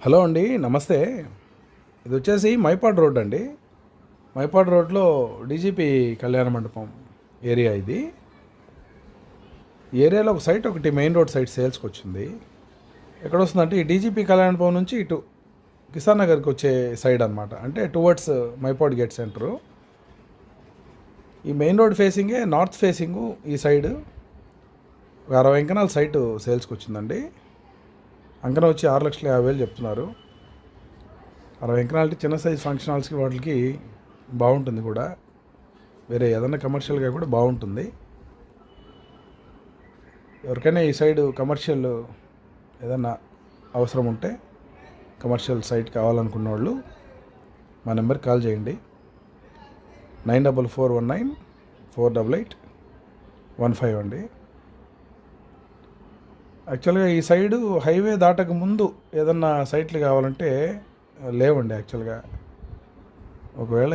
Hello అండి, నమస్తే. ఇది వచ్చేసి మైపాడ్ రోడ్ అండి. మైపాడ్ రోడ్లో డీజీపీ కళ్యాణ మండపం ఏరియా ఇది. ఈ ఏరియాలో ఒక సైట్ ఒకటి మెయిన్ రోడ్ సైట్ సేల్స్కి వచ్చింది. ఎక్కడ వస్తుందంటే ఈ డీజీపీ కళ్యాణ మండపం నుంచి ఇటు కిసాన్ నగర్కి వచ్చే సైడ్ అనమాట. అంటే టువర్డ్స్ మైపాడ్ గేట్ సెంటరు. ఈ మెయిన్ రోడ్ ఫేసింగే నార్త్ ఫేసింగు ఈ సైడ్. ఒక 60 అంకణాల సైటు సేల్స్కి వచ్చిందండి. అంకణం వచ్చి 6,50,000 చెప్తున్నారు. 60 ఎకరాలకి చిన్న సైజ్ ఫంక్షన్ హాల్స్కి వాటికి బాగుంటుంది కూడా. వేరే ఏదైనా కమర్షియల్గా కూడా బాగుంటుంది. ఎవరికైనా ఈ సైడ్ కమర్షియల్ ఏదన్నా అవసరం ఉంటే కమర్షియల్ సైట్ కావాలనుకున్న వాళ్ళు మా నెంబర్కి కాల్ చేయండి. 9419488815 అండి. యాక్చువల్గా ఈ సైడు హైవే దాటక ముందు ఏదన్నా సైట్లు కావాలంటే లేవండి. యాక్చువల్గా ఒకవేళ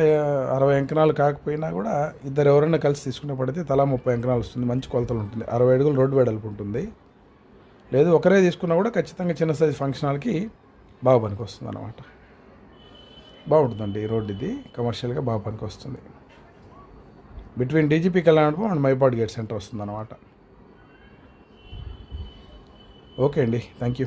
60 అంకణాలు కాకపోయినా కూడా ఇద్దరు ఎవరైనా కలిసి తీసుకునే పడితే తలా 30 అంకణాలు వస్తుంది. మంచి కొలతలు ఉంటుంది. 60 అడుగులు రోడ్డు వెడల్పు ఉంటుంది. లేదు ఒకరే తీసుకున్నా కూడా ఖచ్చితంగా చిన్న సైజ్ ఫంక్షన్ హాల్కి బాగా పనికి వస్తుంది అన్నమాట. బాగుంటుందండి ఈ రోడ్డు. ఇది కమర్షియల్గా బాగా పనికి వస్తుంది. Between DGP Kalyan and Mypadu gate centre వస్తుంది అన్నమాట. ఓకే అండి, థ్యాంక్ యూ.